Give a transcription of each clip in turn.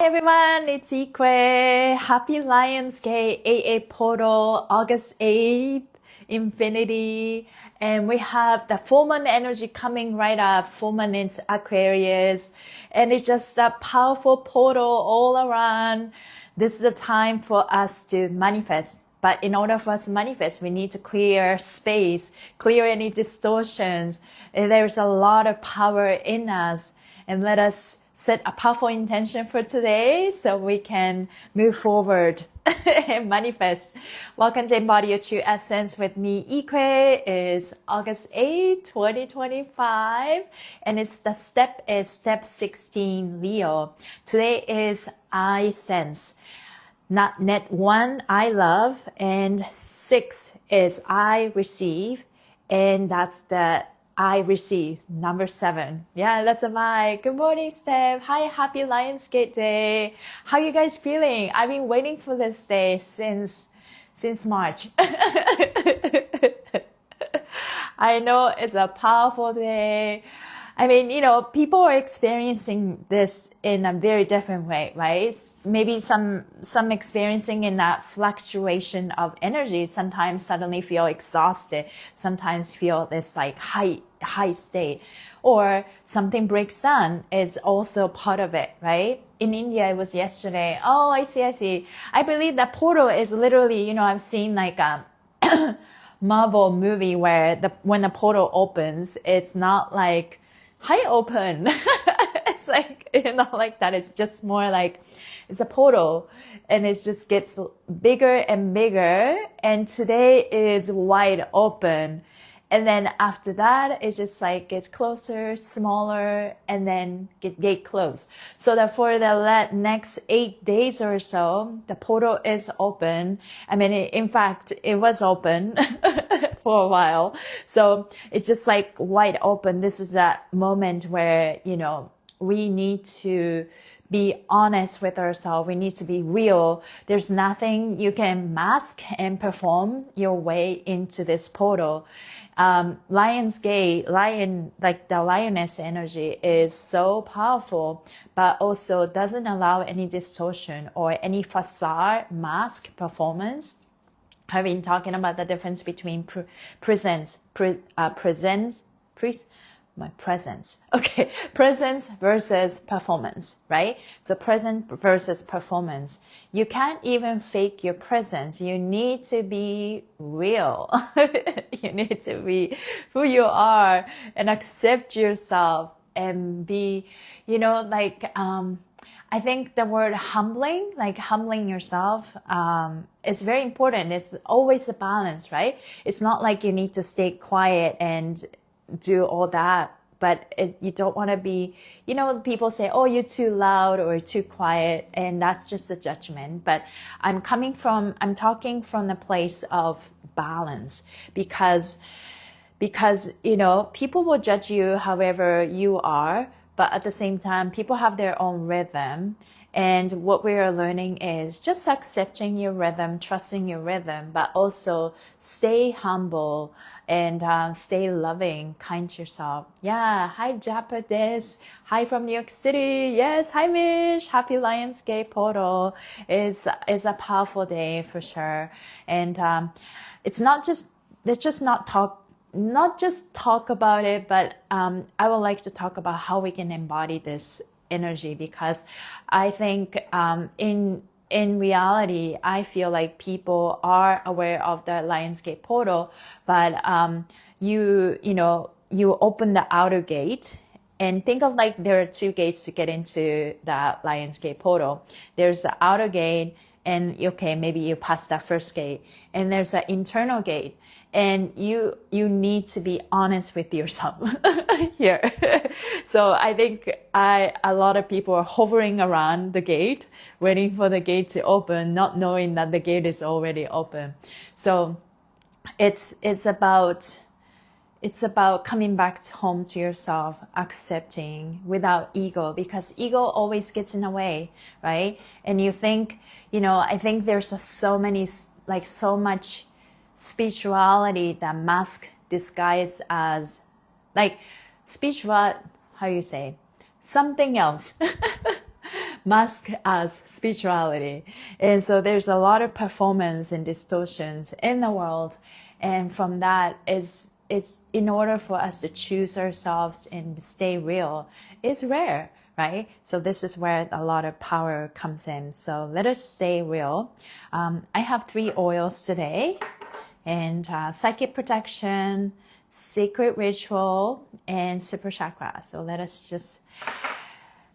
Hey everyone, it's Ikue. Happy Lionsgate AA Portal, August 8th, Infinity. And we have the full moon energy coming right up. Full moon in Aquarius. And it's just a powerful portal all around. This is the time for us to manifest. But in order for us to manifest, we need to clear space, clear any distortions. And there's a lot of power in us. And let us set a powerful intention for today so we can move forward and manifest. Welcome to Embody Your True Essence with me, Ikue. It's August 8th, 2025. And step 16, Leo. Today is I sense. Not net 1, I love. And 6 is I receive. And that's the I receive, number 7. Yeah, that's a vibe. Good morning, Steph. Hi, happy Lionsgate Day. How you guys feeling? I've been waiting for this day since March. I know it's a powerful day. I mean, people are experiencing this in a very different way, right? Maybe some experiencing in that fluctuation of energy. Sometimes suddenly feel exhausted. Sometimes feel this like high state, or something breaks down is also part of it, right? In India, it was yesterday. Oh, I see. I believe that portal is literally, I've seen like Marvel movie where when the portal opens, it's not like hi open. It's like, like that. It's just more like it's a portal and it just gets bigger and bigger. And today is wide open. And then after that, it's just like gets closer, smaller, and then get close. So that for the next 8 days or so, the portal is open. I mean, in fact, it was open for a while. So it's just like wide open. This is that moment where, we need to be honest with ourselves. We need to be real. There's nothing you can mask and perform your way into this portal. Lionsgate, like the lioness energy is so powerful, but also doesn't allow any distortion or any facade mask performance. I've been talking about the difference between presence versus performance, right? So present versus performance. You can't even fake your presence. You need to be real. You need to be who you are and accept yourself and be, I think the word humbling, like humbling yourself, is very important. It's always a balance, right? It's not like you need to stay quiet and do all that, but you don't want to be, people say, oh, you're too loud or too quiet, and that's just a judgment. But I'm talking from the place of balance, because people will judge you however you are, but at the same time, people have their own rhythm. And what we are learning is just accepting your rhythm, trusting your rhythm, but also stay humble and stay loving, kind to yourself. Yeah, hi Japadis. Hi from New York City. Yes, hi Mish. Happy Lionsgate Portal is a powerful day for sure. And let's just not just talk about it, but I would like to talk about how we can embody this energy, because I think in reality, I feel like people are aware of the Lionsgate portal, but you open the outer gate. And think of like there are 2 gates to get into the Lionsgate portal. There's the outer gate, and okay, maybe you pass that first gate, and there's an internal gate. And you need to be honest with yourself here. So I think a lot of people are hovering around the gate, waiting for the gate to open, not knowing that the gate is already open. So it's about coming back home to yourself, accepting without ego, because ego always gets in the way, right? And you think, I think there's so much spirituality that mask disguise as like spiritual, how you say, something else masked as spirituality. And so there's a lot of performance and distortions in the world. And from that, it's in order for us to choose ourselves and stay real, it's rare, right? So this is where a lot of power comes in. So let us stay real. I have 3 oils today, and psychic protection, sacred ritual, and super chakra. So let us just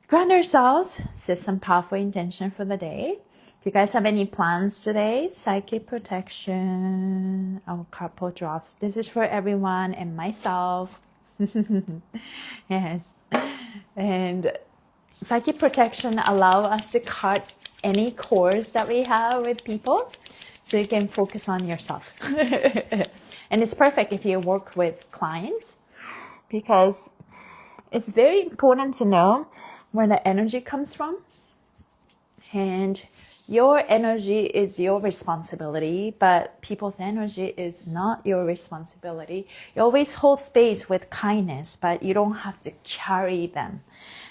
ground ourselves, set some powerful intention for the day. Do you guys have any plans today? Psychic protection, a couple drops. This is for everyone and myself. Yes. And psychic protection allow us to cut any cords that we have with people so you can focus on yourself. And it's perfect if you work with clients, because it's very important to know where the energy comes from. And your energy is your responsibility, but people's energy is not your responsibility. You always hold space with kindness, but you don't have to carry them.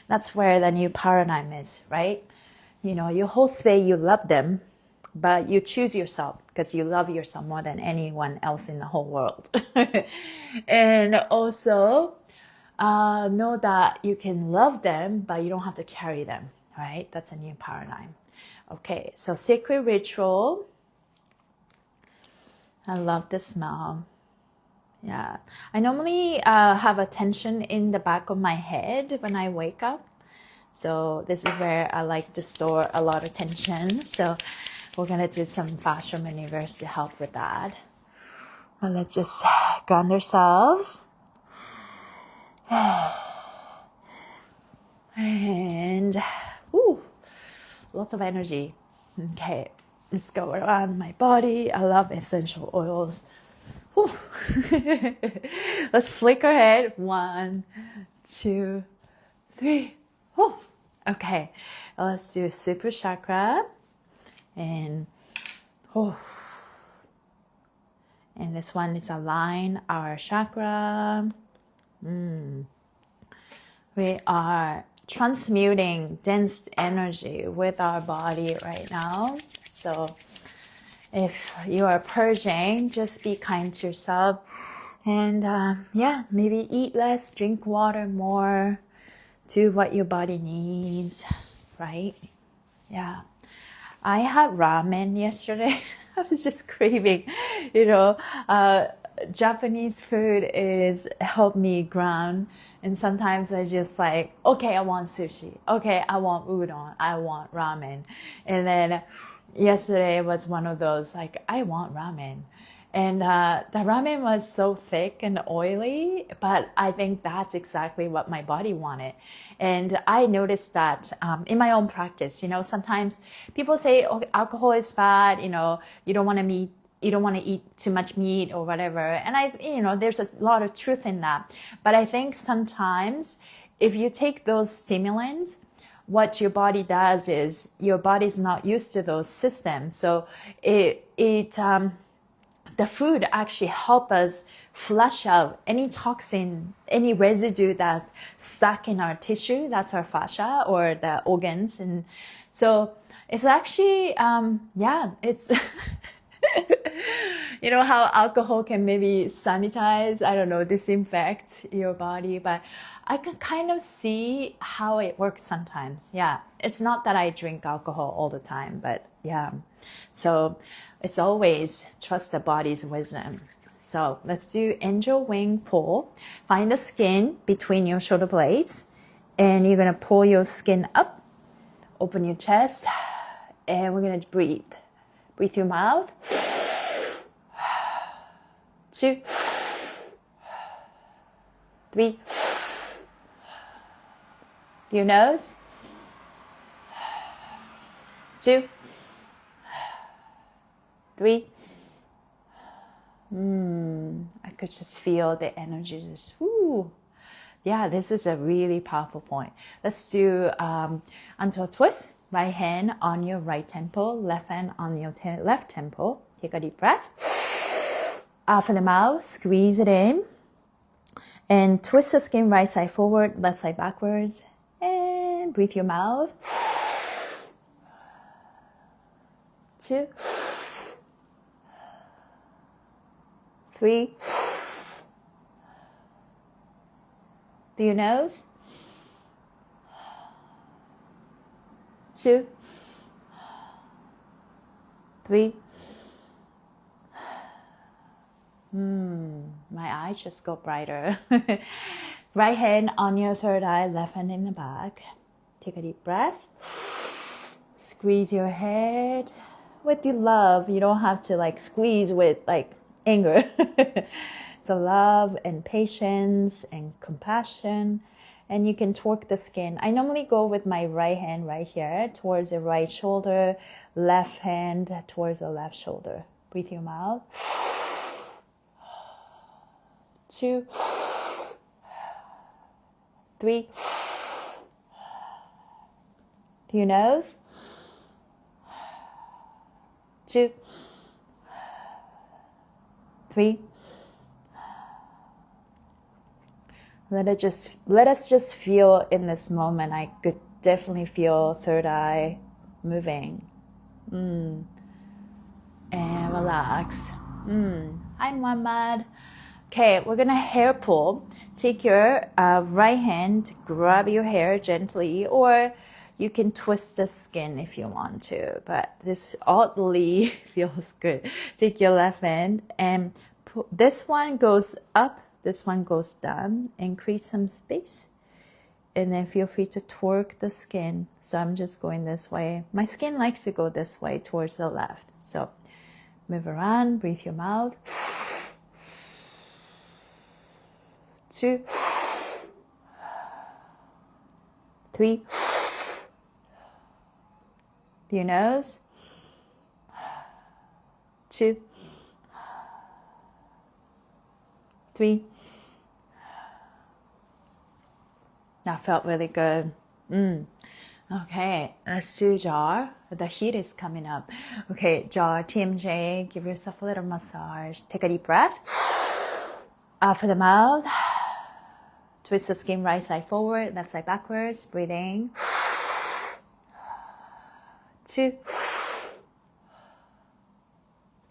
That's where the new paradigm is, right? You know, you hold space, you love them, but you choose yourself because you love yourself more than anyone else in the whole world. And also, know that you can love them, but you don't have to carry them, right? That's a new paradigm. Okay, so sacred ritual. I love the smell. Yeah, I normally have a tension in the back of my head when I wake up. So this is where I like to store a lot of tension. So we're going to do some fascial maneuvers to help with that. Well, let's just ground ourselves. And lots of energy. Okay, let's go around my body. I love essential oils. Let's flick our head. 1, 2, 3. Okay, let's do super chakra. And and this one is align our chakra. We are transmuting dense energy with our body right now. So if you are purging, just be kind to yourself. And maybe eat less, drink water more, do what your body needs, right? Yeah. I had ramen yesterday. I was just craving, Japanese food is help me ground. And sometimes I just like, okay, I want sushi. Okay, I want udon. I want ramen. And then yesterday was one of those, like, I want ramen. And the ramen was so thick and oily, but I think that's exactly what my body wanted. And I noticed that in my own practice, sometimes people say, oh, alcohol is bad, you don't want to eat too much meat or whatever. And there's a lot of truth in that. But I think sometimes if you take those stimulants, what your body does is your body's not used to those systems. So the food actually help us flush out any toxin, any residue that stuck in our tissue. That's our fascia or the organs. And so it's actually, it's, how alcohol can maybe sanitize, disinfect your body, but I can kind of see how it works sometimes. Yeah. It's not that I drink alcohol all the time, but yeah. So it's always trust the body's wisdom. So let's do angel wing pull. Find the skin between your shoulder blades, and you're going to pull your skin up, open your chest, and we're going to breathe. Breathe through your mouth. 2, 3. Your nose. 2, 3. I could just feel the energy just, Yeah, this is a really powerful point. Let's do until twist. Right hand on your right temple, left hand on your left temple. Take a deep breath. Out of the mouth, squeeze it in. And twist the skin right side forward, left side backwards. And breathe your mouth. 2, 3. Through your nose. 2, 3. My eyes just go brighter. Right hand on your third eye, left hand in the back. Take a deep breath. Squeeze your head with the love. You don't have to like squeeze with like anger. It's a love and patience and compassion. And you can torque the skin. I normally go with my right hand right here towards the right shoulder, left hand towards the left shoulder. Breathe your mouth. 2, 3. Through your nose. 2, 3. Let us just feel in this moment. I could definitely feel third eye moving. And relax. Hi, Muhammad. Okay, we're gonna hair pull. Take your right hand, grab your hair gently, or you can twist the skin if you want to, but this oddly feels good. Take your left hand and this one goes up, this one goes down, and create some space. And then feel free to torque the skin. So I'm just going this way. My skin likes to go this way towards the left. So move around, breathe your mouth. 2, 3. Through your nose. 2, 3. That felt really good. Okay, let's do jaw. The heat is coming up. Okay, jaw, TMJ, give yourself a little massage. Take a deep breath. Out of the mouth. Twist the skin right side forward, left side backwards. Breathing. 2,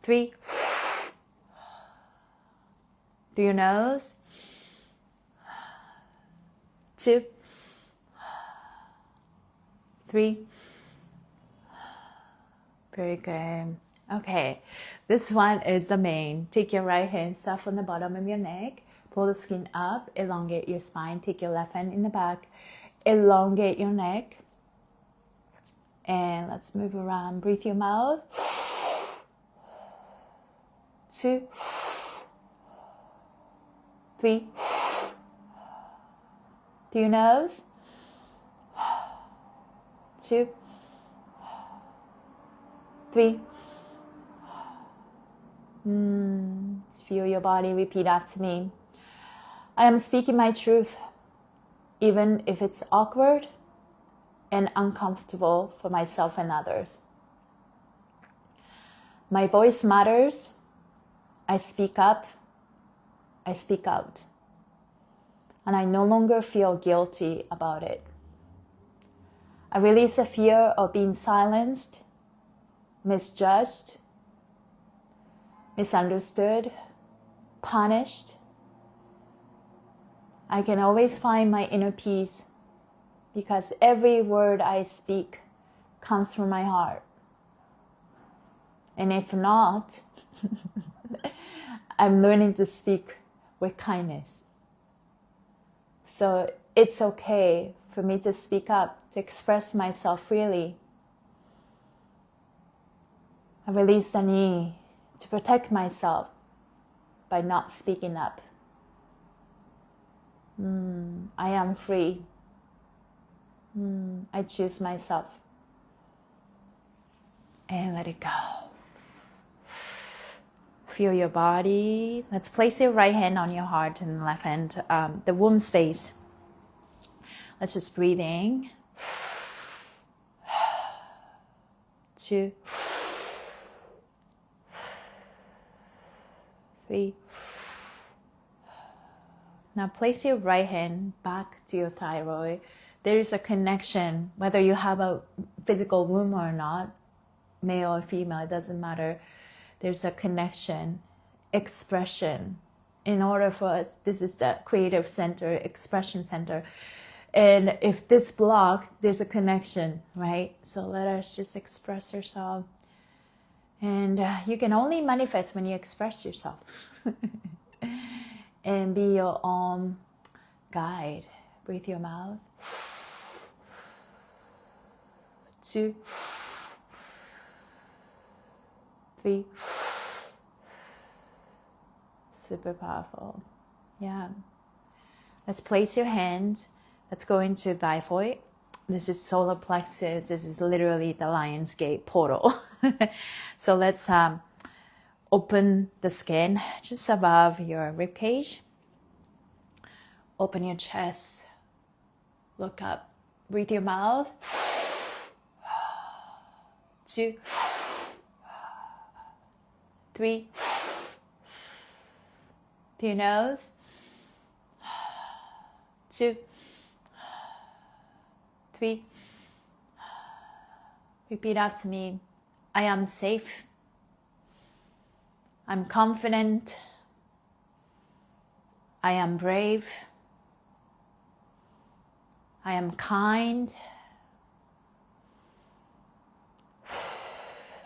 3. Through your nose. 2, 3. Very good. Okay, this one is the main. Take your right hand, start from the bottom of your neck. Pull the skin up, elongate your spine. Take your left hand in the back, elongate your neck. And let's move around. Breathe your mouth. 2, 3. Through your nose. 2, 3. Feel your body. Repeat after me. I am speaking my truth, even if it's awkward and uncomfortable for myself and others. My voice matters. I speak up. I speak out. And I no longer feel guilty about it. I release the fear of being silenced, misjudged, misunderstood, punished. I can always find my inner peace because every word I speak comes from my heart. And if not, I'm learning to speak with kindness. So it's okay for me to speak up, to express myself freely. I release the need to protect myself by not speaking up. I am free. I choose myself. And let it go. Feel your body. Let's place your right hand on your heart and left hand, the womb space. Let's just breathe in. 2, 3. Now place your right hand back to your thyroid. There is a connection, whether you have a physical womb or not. male or female, it doesn't matter. There's a connection, expression. In order for us, this is the creative center, expression center. And if this block, there's a connection, right? So let us just express yourself. And you can only manifest when you express yourself. And be your own guide. Breathe your mouth. 2, 3. Super powerful. Yeah. Let's place your hand. Let's go into Thyroid. This is solar plexus. This is literally the Lionsgate portal. So let's open the skin just above your ribcage. Open your chest. Look up. Breathe your mouth. 2, 3. To your nose. 2, 3. Repeat after me. I am safe. I'm confident. I am brave. I am kind.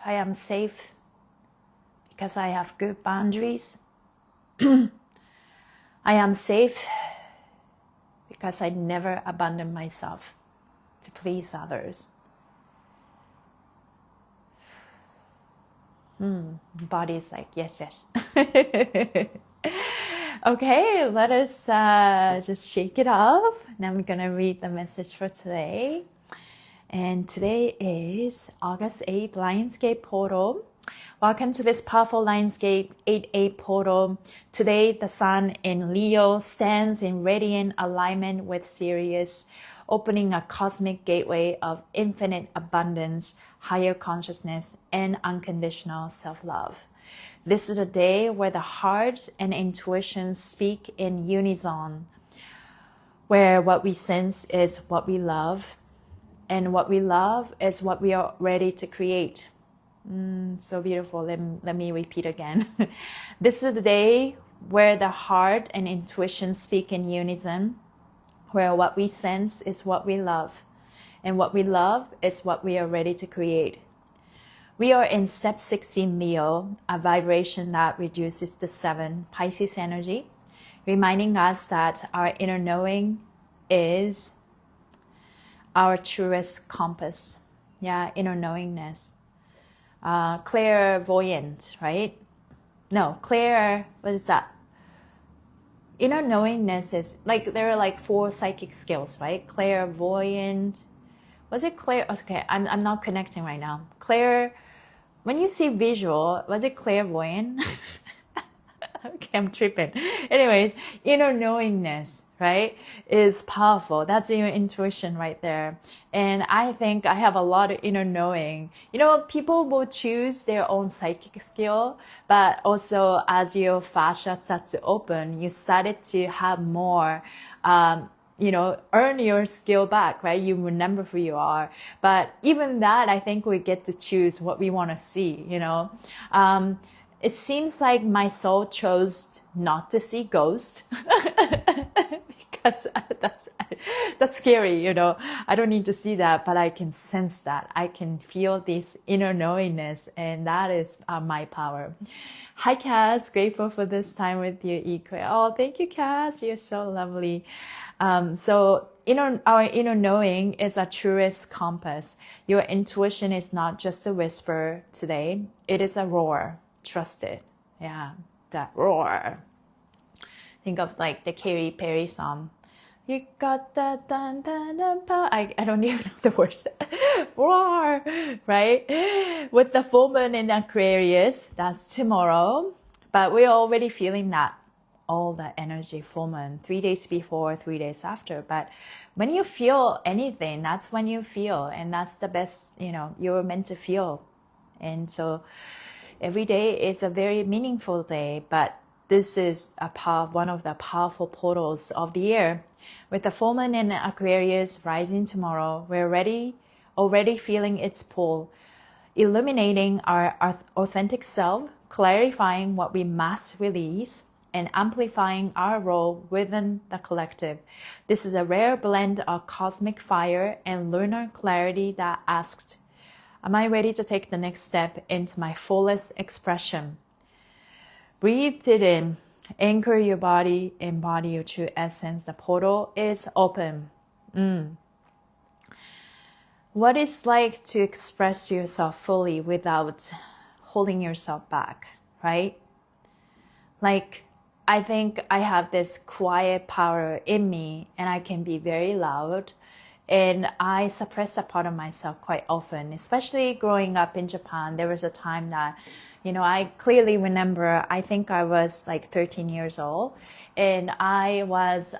I am safe because I have good boundaries. I am safe because I never abandon myself to please others. Body is like, yes, yes. Okay, let us just shake it off. Now I'm going to read the message for today. And today is August 8th, Lionsgate portal. Welcome to this powerful Lionsgate 8-8 portal. Today, the sun in Leo stands in radiant alignment with Sirius, opening a cosmic gateway of infinite abundance, higher consciousness, and unconditional self-love. This is a day where the heart and intuition speak in unison, where what we sense is what we love, and what we love is what we are ready to create. So beautiful. Let me repeat again. This is the day where the heart and intuition speak in unison, where what we sense is what we love, and what we love is what we are ready to create. We are in step 16 Leo, a vibration that reduces the 7 Pisces energy, reminding us that our inner knowing is our truest compass. Yeah, inner knowingness. Clairvoyant, right? No, what is that? Inner knowingness is like, there are like 4 psychic skills, right? Clairvoyant. Was it clear? Okay, I'm not connecting right now. When you see visual, was it clairvoyant? Okay, I'm tripping. Anyways, inner knowingness, right, is powerful. That's your intuition right there. And I think I have a lot of inner knowing. You know, people will choose their own psychic skill, but also as your fascia starts to open, you started to have more, earn your skill back, right? You remember who you are. But even that, I think we get to choose what we want to see, it seems like my soul chose not to see ghosts because that's scary, I don't need to see that, but I can sense that. I can feel this inner knowingness, and that is my power. Hi, Cass. Grateful for this time with you, Ikue. Oh, thank you, Cass. You're so lovely. So our inner knowing is our truest compass. Your intuition is not just a whisper today. It is a roar. Trust it. Yeah, that roar. Think of like the Katy Perry song. You got that dun dun dun power. I don't even know the words. Roar, right? With the full moon in Aquarius, that's tomorrow. But we're already feeling that, all the energy, full moon, 3 days before, 3 days after. But when you feel anything, that's when you feel. And that's the best, you're meant to feel. And so every day is a very meaningful day, but this is one of the powerful portals of the year. With the full moon in Aquarius rising tomorrow, we're already feeling its pull. illuminating our authentic self, clarifying what we must release, and amplifying our role within the collective. This is a rare blend of cosmic fire and lunar clarity that asks, am I ready to take the next step into my fullest expression? Breathe it in. Anchor your body. Embody your true essence. The portal is open. What it's like to express yourself fully without holding yourself back, right? Like, I think I have this quiet power in me, and I can be very loud, and I suppress that part of myself quite often, especially growing up in Japan. There was a time that, I clearly remember, I think I was like 13 years old, and I was,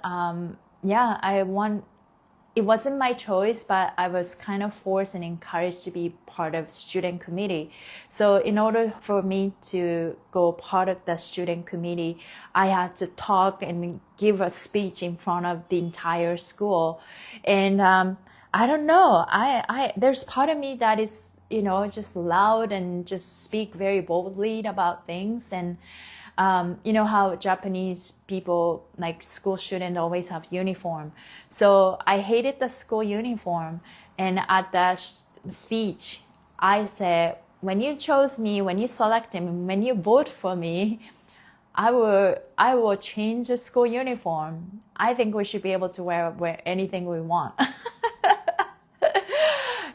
it wasn't my choice, but I was kind of forced and encouraged to be part of student committee. So in order for me to go part of the student committee, I had to talk and give a speech in front of the entire school. And I don't know, I there's part of me that is, just loud and just speak very boldly about things. And you know how Japanese people, like school students, always have uniform. So I hated the school uniform. And at the speech, I said, when you chose me, when you selected me, when you vote for me, I will change the school uniform. I think we should be able to wear anything we want.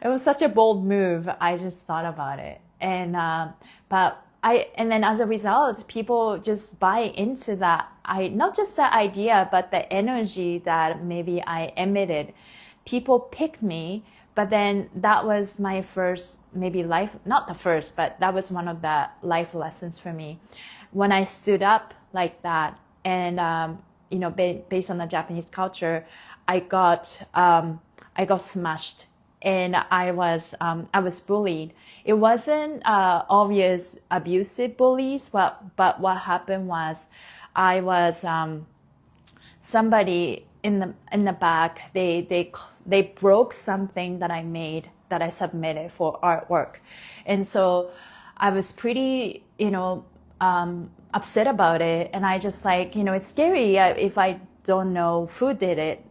It was such a bold move. I just thought about it. And and then as a result, people just buy into that. Not just that idea, but the energy that maybe I emitted. People picked me, but then that was my first, maybe life, not the first, but that was one of the life lessons for me. When I stood up like that, and, based on the Japanese culture, I got smashed. And I was bullied. It wasn't obvious abusive bullies, but what happened was, I was somebody in the back. They broke something that I made, that I submitted for artwork, and so I was pretty upset about it. And I just it's scary if I don't know who did it,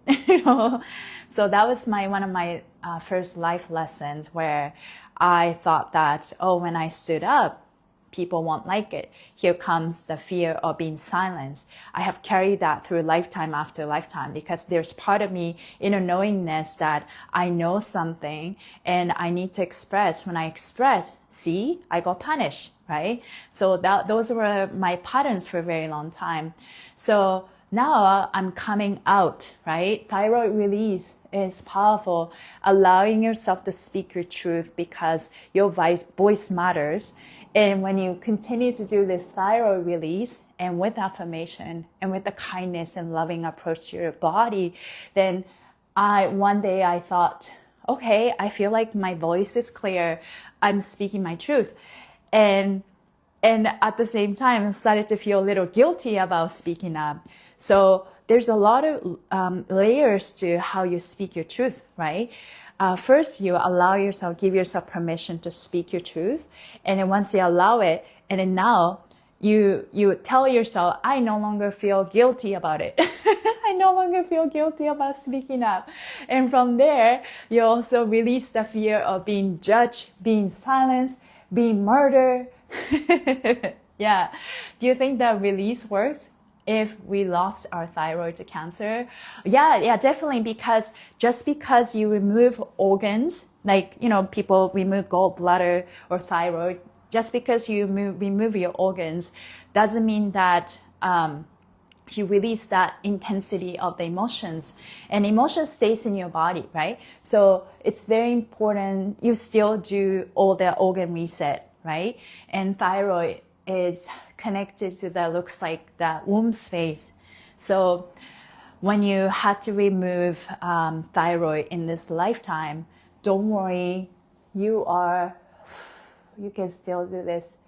So that was one of my first life lessons, where I thought that, when I stood up, people won't like it. Here comes the fear of being silenced. I have carried that through lifetime after lifetime, because there's part of me, inner knowingness, that I know something and I need to express. When I express, see, I got punished, right? So those were my patterns for a very long time. So now I'm coming out, right? Thyroid release is powerful. Allowing yourself to speak your truth, because your voice matters. And when you continue to do this thyroid release, and with affirmation, and with the kindness and loving approach to your body, then one day I thought, okay, I feel like my voice is clear. I'm speaking my truth. And at the same time, I started to feel a little guilty about speaking up. So there's a lot of layers to how you speak your truth, right? First, you allow yourself, give yourself permission to speak your truth. And then once you allow it, and then now you tell yourself, I no longer feel guilty about it. I no longer feel guilty about speaking up. And from there, you also release the fear of being judged, being silenced, being murdered. Yeah. Do you think that release works if we lost our thyroid to cancer? Yeah, definitely. Because just because you remove organs, people remove gallbladder or thyroid, just because you remove your organs doesn't mean that you release that intensity of the emotions. And emotion stays in your body, right? So it's very important you still do all the organ reset, right? And thyroid is connected to looks like the womb space. So when you had to remove thyroid in this lifetime, don't worry, you can still do this.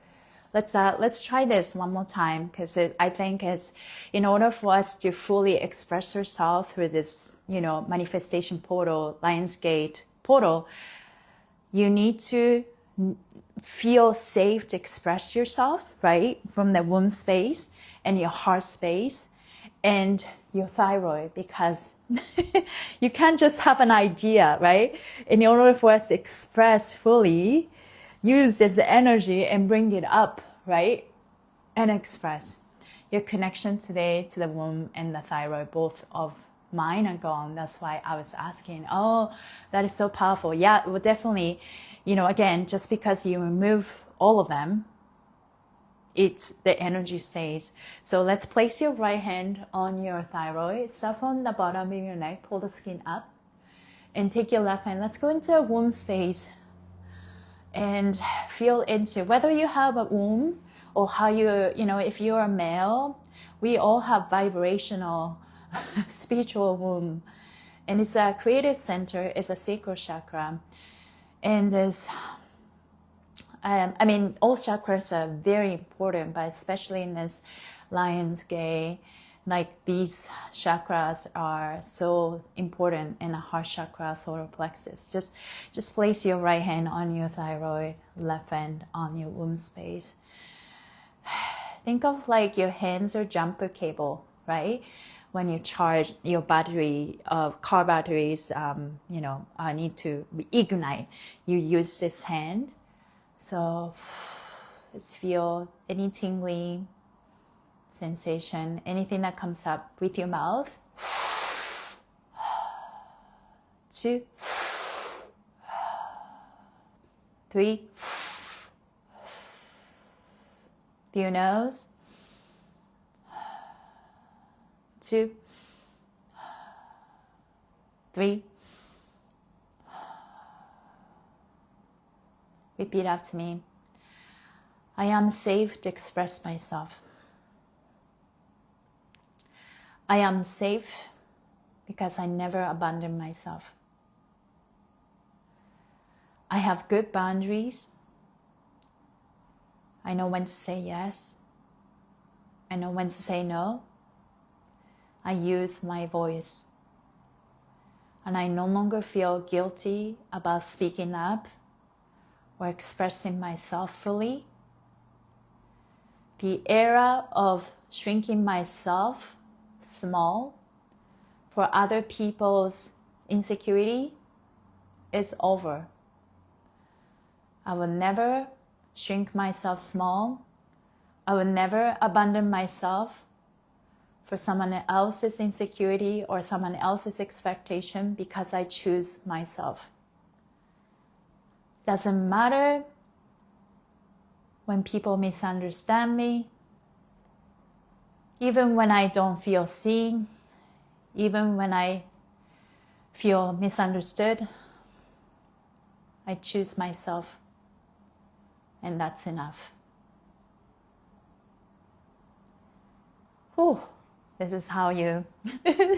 Let's try this one more time, because I think it's, in order for us to fully express ourselves through this, manifestation portal, Lionsgate portal, you need to feel safe to express yourself, right? From the womb space and your heart space and your thyroid, because you can't just have an idea, right? In order for us to express fully, use this energy and bring it up, right? And express. Your connection today to the womb and the thyroid, both of mine are gone. That's why I was asking, oh, that is so powerful. Yeah, well, definitely, again, just because you remove all of them, the energy stays. So let's place your right hand on your thyroid. Start from the bottom of your neck, pull the skin up, and take your left hand. Let's go into a womb space and feel into whether you have a womb or how if you're a male, we all have vibrational spiritual womb. And it's a creative center, it's a sacral chakra. And there's all chakras are very important, but especially in this Lionsgate, like these chakras are so important in the heart chakra, solar plexus. Just place your right hand on your thyroid, left hand on your womb space. Think of like your hands are jumper cable, right? When you charge your battery, car batteries, need to ignite. You use this hand. So let's feel any tingling sensation, anything that comes up with your mouth. 2, 3, through your nose. 2, 3. Repeat after me. I am safe to express myself. I am safe because I never abandon myself. I have good boundaries. I know when to say yes. I know when to say no. I use my voice. And I no longer feel guilty about speaking up or expressing myself fully. The era of shrinking myself small for other people's insecurity is over. I will never shrink myself small. I will never abandon myself for someone else's insecurity or someone else's expectation because I choose myself. Doesn't matter when people misunderstand me, even when I don't feel seen, even when I feel misunderstood, I choose myself, and that's enough. Whew. This is how you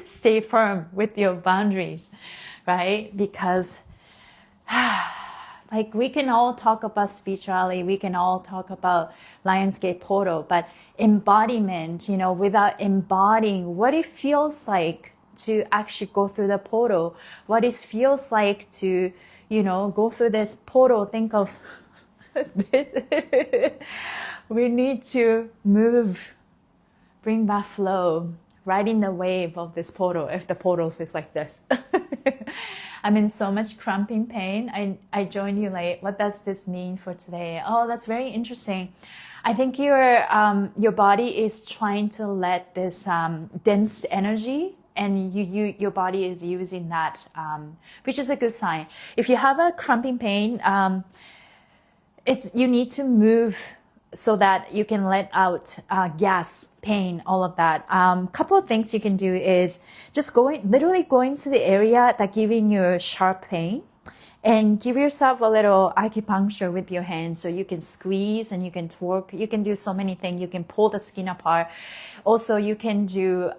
stay firm with your boundaries, right? Because like we can all talk about spirituality, we can all talk about Lionsgate portal, but embodiment, without embodying what it feels like to actually go through the portal, what it feels like to, go through this portal. Think of we need to move, bring back flow, riding the wave of this portal, if the portal is like this. I'm in so much cramping pain. I joined you late. What does this mean for today? Oh, that's very interesting. I think your body is trying to let this dense energy, and your body is using that, which is a good sign. If you have a cramping pain, you need to move so that you can let out gas, pain, all of that. Couple of things you can do is just literally going to the area that giving you sharp pain, and give yourself a little acupuncture with your hands, so you can squeeze and you can torque. You can do so many things. You can pull the skin apart. Also, you can do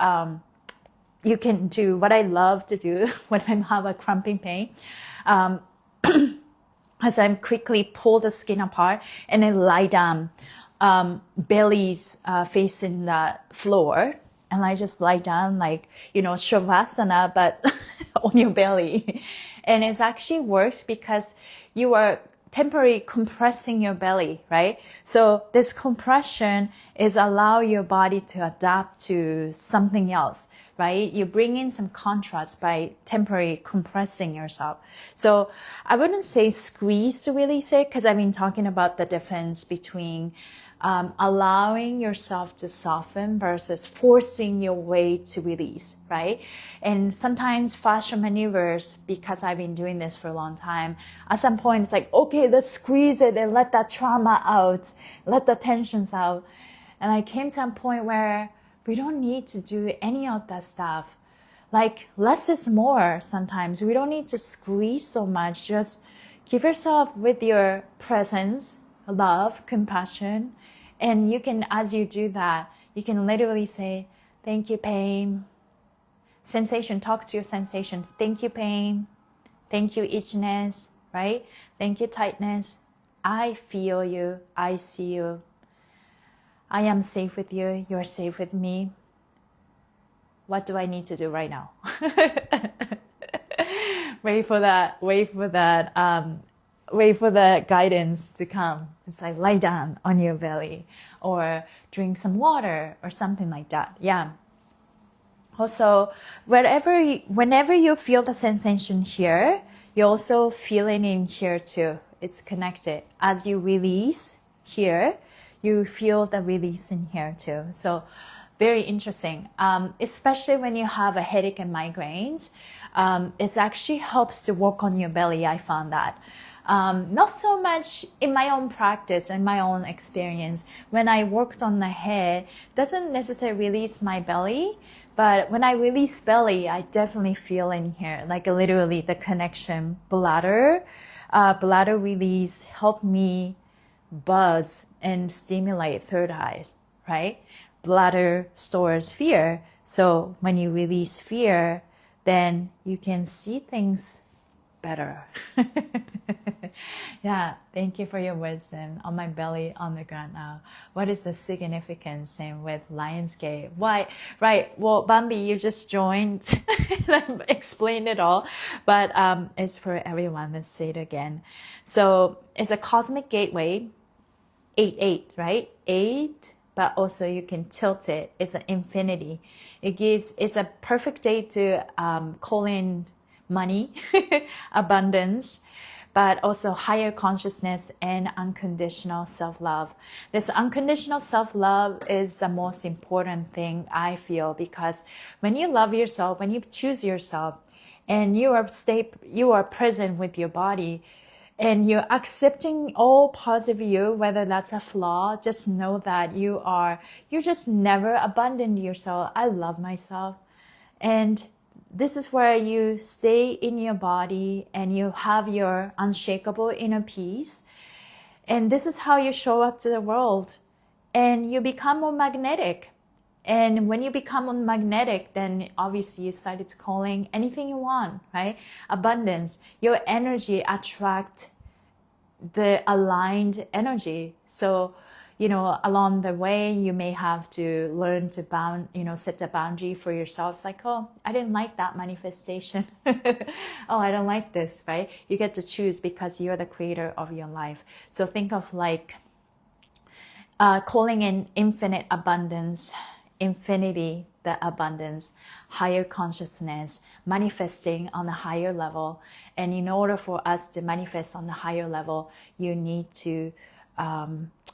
what I love to do when I have a cramping pain. As I'm quickly pull the skin apart and then lie down, bellies facing the floor, and I just lie down like, shavasana, but on your belly. And it actually works because you are temporary compressing your belly, right? So this compression is allow your body to adapt to something else, right? You bring in some contrast by temporarily compressing yourself. So I wouldn't say squeeze to release it, because I've been talking about the difference between allowing yourself to soften versus forcing your way to release, right? And sometimes fascial maneuvers, because I've been doing this for a long time, at some point it's like, okay, let's squeeze it and let that trauma out, let the tensions out. And I came to a point where we don't need to do any of that stuff. Like, less is more sometimes. We don't need to squeeze so much. Just give yourself with your presence, love, compassion. And you can, as you do that, you can literally say, thank you, pain. Sensation, talk to your sensations. Thank you, pain. Thank you, itchiness, right? Thank you, tightness. I feel you. I see you. I am safe with you. You're safe with me. What do I need to do right now? Wait for the guidance to come. It's like lie down on your belly or drink some water or something like that. Yeah. Also, whenever you feel the sensation here, you also feel it in here too. It's connected. As you release here, you feel the release in here too. So very interesting. Especially when you have a headache and migraines, it actually helps to work on your belly. I found that. Not so much in my own practice and my own experience. When I worked on the head, doesn't necessarily release my belly, but when I release belly, I definitely feel in here, like literally the connection. Bladder release helped me buzz and stimulate third eyes, right? Bladder stores fear. So when you release fear, then you can see things better. Yeah, thank you for your wisdom. On my belly, on the ground now. What is the significance? Same with Lionsgate. Why? Right. Well, Bambi, you just joined. I explained it all, but it's for everyone. Let's say it again. So it's a cosmic gateway. 8, right? 8, but also you can tilt it. It's an infinity. It's a perfect day to call in money, abundance, but also higher consciousness and unconditional self-love. This unconditional self-love is the most important thing, I feel, because when you love yourself, when you choose yourself, and you are present with your body, and you're accepting all parts of you, whether that's a flaw, just know that you just never abandoned yourself. I love myself. And this is where you stay in your body and you have your unshakable inner peace. And this is how you show up to the world. And you become more magnetic. And when you become more magnetic, then obviously you started calling anything you want, right? Abundance. Your energy attract the aligned energy. So, along the way, you may have to learn to set a boundary for yourself. It's like, oh, I didn't like that manifestation. Oh, I don't like this, right? You get to choose because you're the creator of your life. So think of like calling in infinite abundance, infinity, the abundance, higher consciousness, manifesting on a higher level. And in order for us to manifest on the higher level, you need to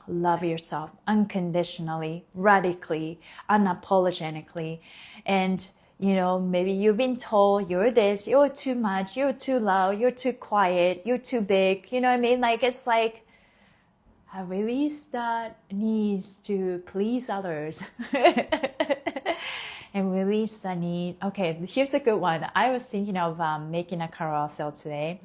love yourself unconditionally, radically, unapologetically. And, maybe you've been told you're this, you're too much, you're too loud, you're too quiet, you're too big. You know what I mean? Like, it's like, I release that needs to please others. And release the need. Okay, here's a good one. I was thinking of making a carousel today.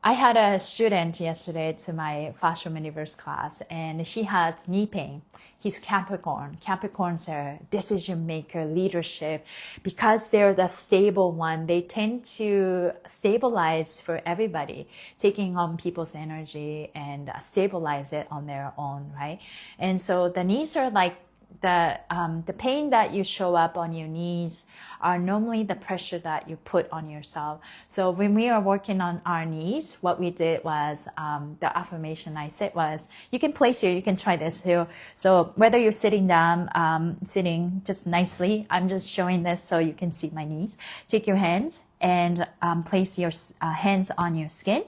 I had a student yesterday to my Fascial Universe class, and she had knee pain. He's Capricorn. Capricorns are decision maker, leadership. Because they're the stable one, they tend to stabilize for everybody, taking on people's energy and stabilize it on their own, right? And so the knees are like the pain that you show up on your knees are normally the pressure that you put on yourself. So when we are working on our knees, what we did was, the affirmation I said was, you can place here, you can try this here. So whether you're sitting down, sitting just nicely, I'm just showing this so you can see my knees. Take your hands and place your hands on your skin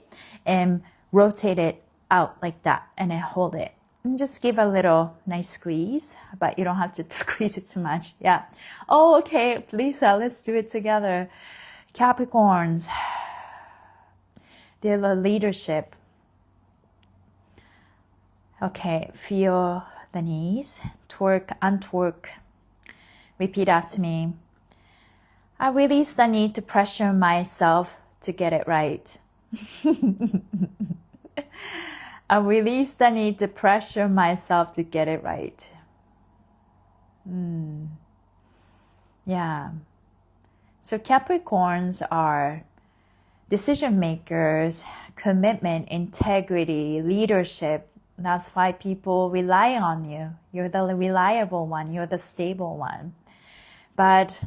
and rotate it out like that, and then hold it. And just give a little nice squeeze, but you don't have to squeeze it too much. Yeah. Oh, okay, Lisa, let's do it together. Capricorns, they're the leadership. Okay, feel the knees, torque, untorque. Repeat after me. I release the need to pressure myself to get it right. I release the need to pressure myself to get it right. Yeah. So Capricorns are decision makers, commitment, integrity, leadership. That's why people rely on you. You're the reliable one. You're the stable one. But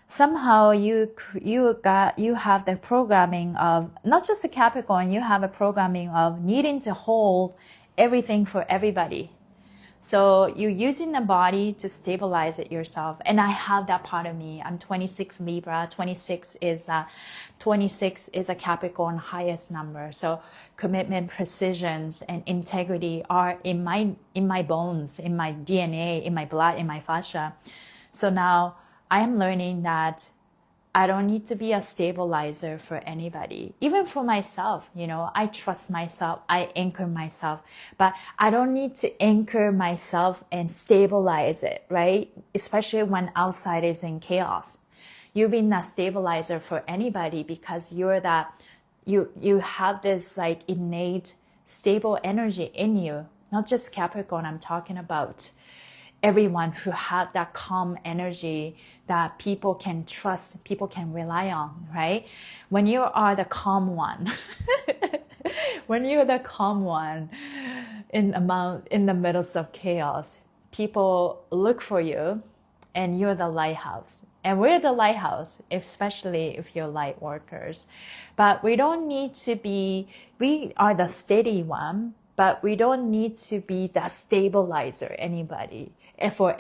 somehow you have the programming of, not just a Capricorn, you have a programming of needing to hold everything for everybody. So you're using the body to stabilize it yourself. And I have that part of me. I'm 26 Libra. 26 is a Capricorn highest number. So commitment, precisions, and integrity are in my bones, in my DNA, in my blood, in my fascia. So now I am learning that I don't need to be a stabilizer for anybody, even for myself. I trust myself, I anchor myself, but I don't need to anchor myself and stabilize it, right? Especially when outside is in chaos. You've been a stabilizer for anybody because you have this like innate stable energy in you. Not just Capricorn, I'm talking about everyone who had that calm energy that people can trust, people can rely on, right? When you are the calm one, when you're the calm one in the middle of chaos, people look for you and you're the lighthouse. And we're the lighthouse, especially if you're light workers. But we don't need to be, we are the steady one, but we don't need to be the stabilizer for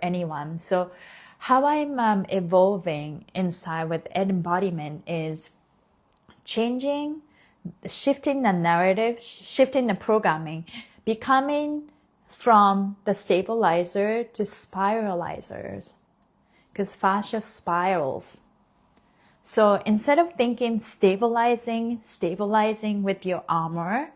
anyone. So how I'm evolving inside with embodiment is shifting the narrative, shifting the programming, becoming from the stabilizer to spiralizers, because fascia spirals. So instead of thinking stabilizing with your armor,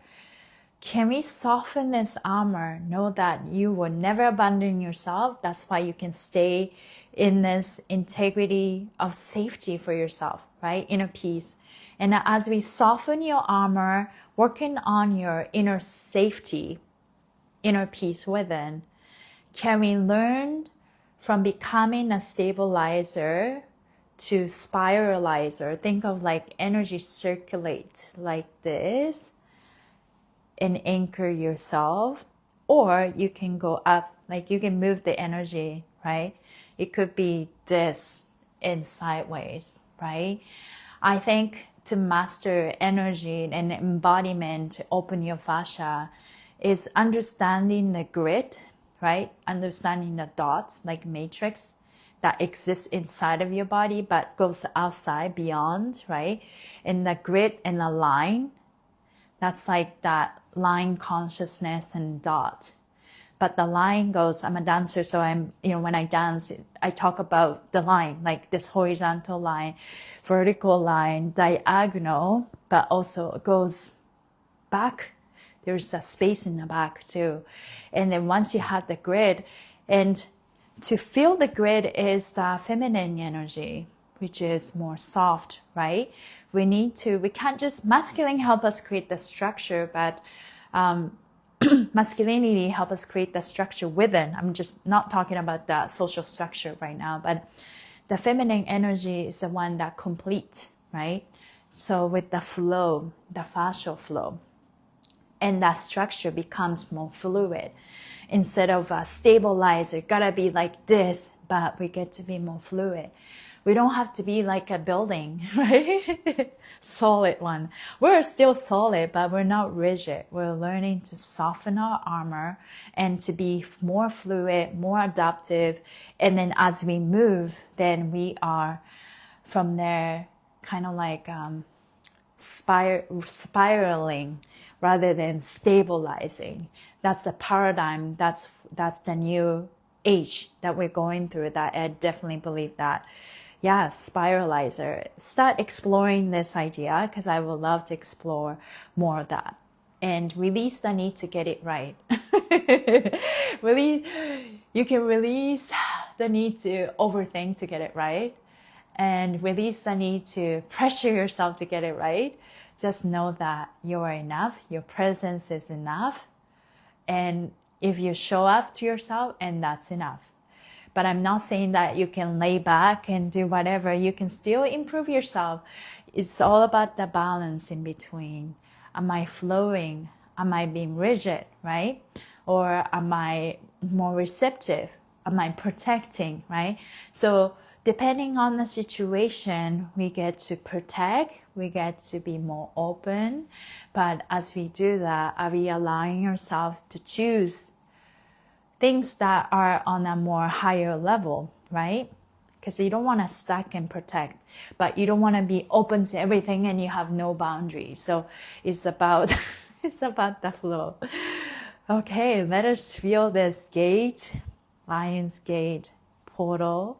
can we soften this armor? Know that you will never abandon yourself. That's why you can stay in this integrity of safety for yourself, right? Inner peace. And as we soften your armor, working on your inner safety, inner peace within, can we learn from becoming a stabilizer to spiralizer? Think of like energy circulates like this and anchor yourself, or you can go up, like you can move the energy, right? It could be this and sideways, right? I think to master energy and embodiment, open your fascia, is understanding the grid, right? Understanding the dots, like matrix that exists inside of your body, but goes outside, beyond, right? And the grid and the line, that's like that line consciousness and dot. But the line goes, I'm a dancer, so when I dance, I talk about the line, like this horizontal line, vertical line, diagonal, but also it goes back. There's a space in the back too. And then once you have the grid, and to feel the grid is the feminine energy, which is more soft, right? We can't just, masculine help us create the structure, but masculinity help us create the structure within. I'm just not talking about the social structure right now, but the feminine energy is the one that completes, right? So with the flow, the fascial flow, and that structure becomes more fluid. Instead of a stabilizer, gotta be like this, but we get to be more fluid. We don't have to be like a building, right? Solid one. We're still solid, but we're not rigid. We're learning to soften our armor and to be more fluid, more adaptive. And then as we move, then we are from there kind of like spiraling rather than stabilizing. That's the paradigm. That's the new age that we're going through. That I definitely believe that. Yeah, spiralizer. Start exploring this idea because I would love to explore more of that. And release the need to get it right. Really, you can release the need to overthink to get it right. And release the need to pressure yourself to get it right. Just know that you are enough. Your presence is enough. And if you show up to yourself, and that's enough. But I'm not saying that you can lay back and do whatever. You can still improve yourself. It's all about the balance in between. Am I flowing? Am I being rigid, right? Or am I more receptive? Am I protecting, right? So depending on the situation, we get to protect, we get to be more open. But as we do that, are we allowing yourself to choose things that are on a more higher level, right? Because you don't want to stack and protect, but you don't want to be open to everything and you have no boundaries. So it's about, it's about the flow. Okay, let us feel this gate, Lionsgate portal,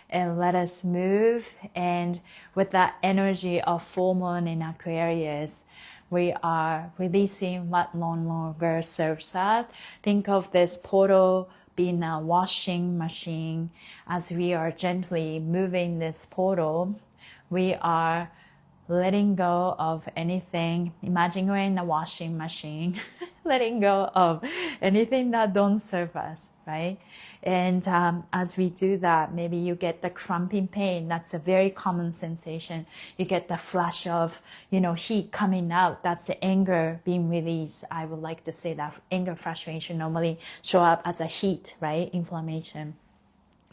and let us move. And with that energy of full moon in Aquarius, we are releasing what no longer serves us. Think of this portal being a washing machine. As we are gently moving this portal, we are letting go of anything. Imagine we're in a washing machine, letting go of anything that don't serve us, right? And as we do that, maybe you get the cramping pain. That's a very common sensation. You get the flash of, heat coming out. That's the anger being released. I would like to say that anger, frustration normally show up as a heat, right? Inflammation.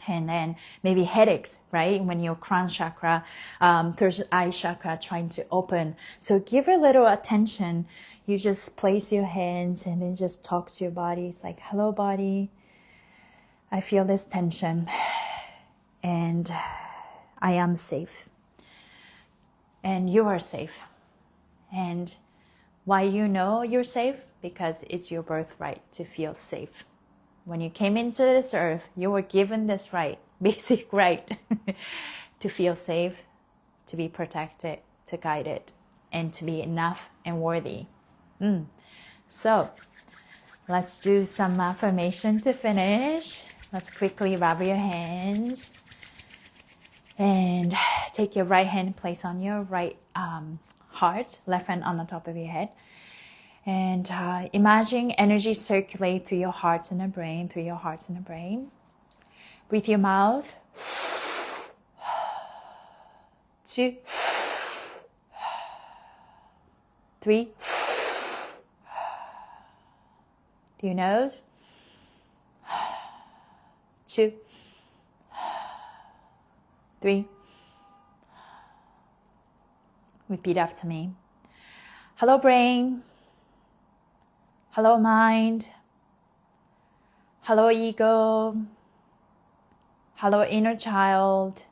And then maybe headaches, right? When your crown chakra, third eye chakra trying to open. So give a little attention. You just place your hands and then just talk to your body. It's like, hello, body. I feel this tension and I am safe. And you are safe. And why you know you're safe? Because it's your birthright to feel safe. When you came into this earth, you were given this right, basic right, to feel safe, to be protected, to guide it, and to be enough and worthy. So let's do some affirmation to finish. Let's quickly rub your hands and take your right hand, place on your right heart, left hand on the top of your head. And imagine energy circulate through your heart and the brain, through your heart and the brain. Breathe your mouth. 2, 3. Through your nose. 2, 3. Repeat after me. Hello, brain. Hello, mind. Hello, ego. Hello, inner child.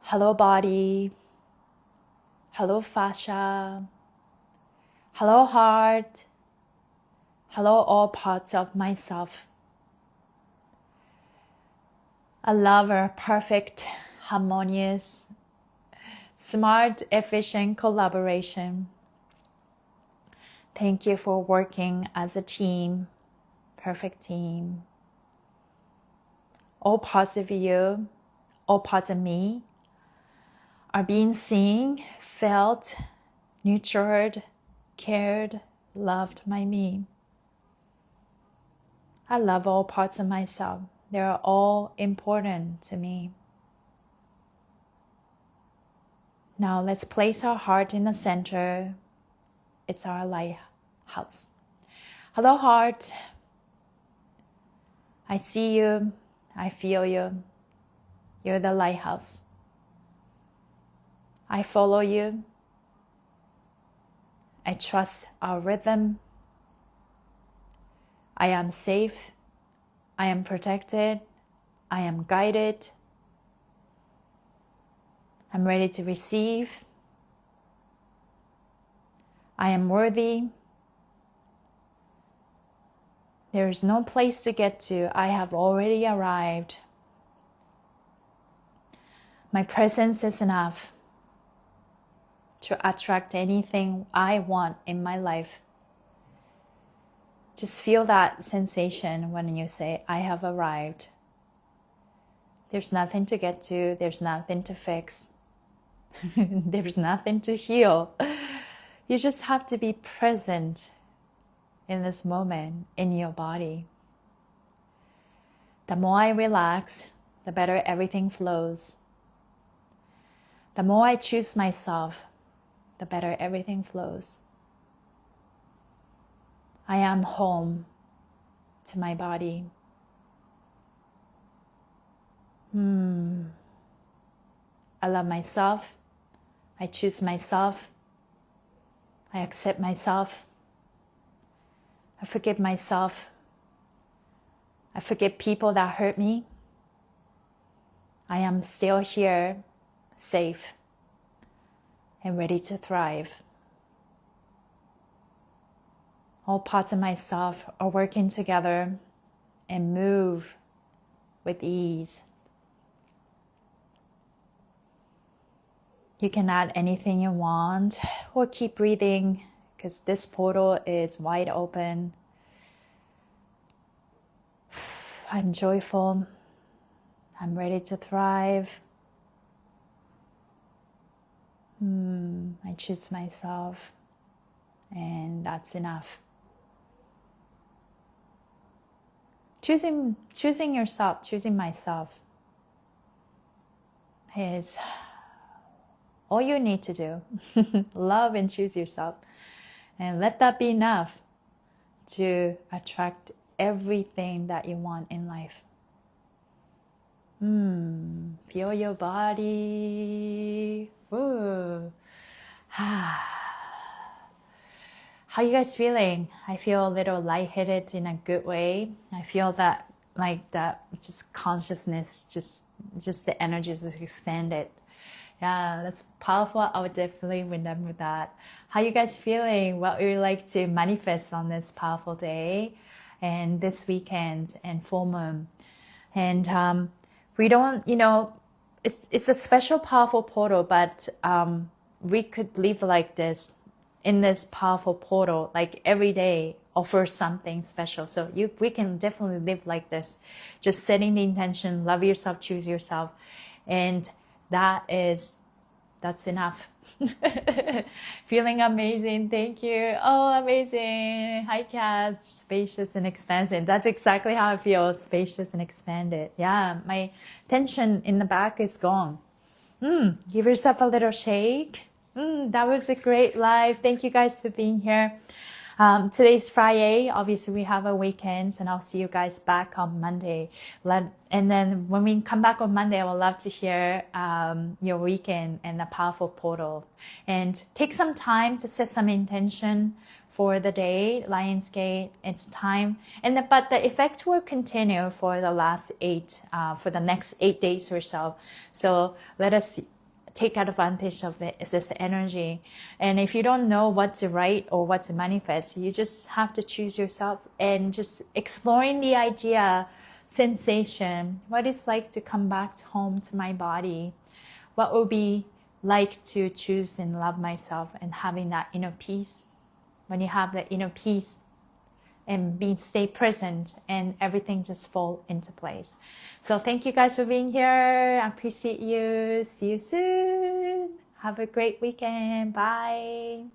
Hello, body. Hello, fascia. Hello, heart. Hello, all parts of myself. I love a perfect, harmonious, smart, efficient collaboration. Thank you for working as a team, perfect team. All parts of you, all parts of me are being seen, felt, nurtured, cared, loved by me. I love all parts of myself. They are all important to me. Now let's place our heart in the center. It's our lighthouse. Hello, heart. I see you. I feel you. You're the lighthouse. I follow you. I trust our rhythm. I am safe. I am protected. I am guided. I'm ready to receive. I am worthy. There is no place to get to. I have already arrived. My presence is enough to attract anything I want in my life. Just feel that sensation when you say, I have arrived. There's nothing to get to. There's nothing to fix. There's nothing to heal. You just have to be present in this moment in your body. The more I relax, the better everything flows. The more I choose myself, the better everything flows. I am home to my body. I love myself. I choose myself. I accept myself. I forgive myself. I forgive people that hurt me. I am still here, safe, and ready to thrive. All parts of myself are working together and move with ease. You can add anything you want or keep breathing because this portal is wide open. I'm joyful. I'm ready to thrive. I choose myself, and that's enough. Choosing yourself, choosing myself is all you need to do. Love and choose yourself. And let that be enough to attract everything that you want in life. Feel your body. Ooh. How you guys feeling? I feel a little lightheaded in a good way. I feel that just consciousness, just the energy is expanded. Yeah, that's powerful. I would definitely remember that. How you guys feeling? What would you like to manifest on this powerful day and this weekend and full moon? And we don't, it's a special, powerful portal, but we could live like this in this powerful portal, like every day offer something special. So we can definitely live like this, just setting the intention, love yourself, choose yourself. And that's enough. Feeling amazing. Thank you. Oh, amazing. Hi, Cass. Spacious and expansive. That's exactly how I feel. Spacious and expanded. Yeah, my tension in the back is gone. Give yourself a little shake. That was a great live. Thank you guys for being here. Today's Friday. Obviously, we have a weekend, and I'll see you guys back on Monday. And then when we come back on Monday, I would love to hear your weekend and the powerful portal. And take some time to set some intention for the day. Lionsgate, it's time. But the effect will continue for the next 8 days or so. So let us take advantage of this energy. And if you don't know what to write or what to manifest, you just have to choose yourself and just exploring the idea, sensation, what it's like to come back home to my body, what would be like to choose and love myself and having that inner peace. When you have that inner peace and stay present, and everything just fall into place. So thank you guys for being here. I appreciate you. See you soon. Have a great weekend. Bye.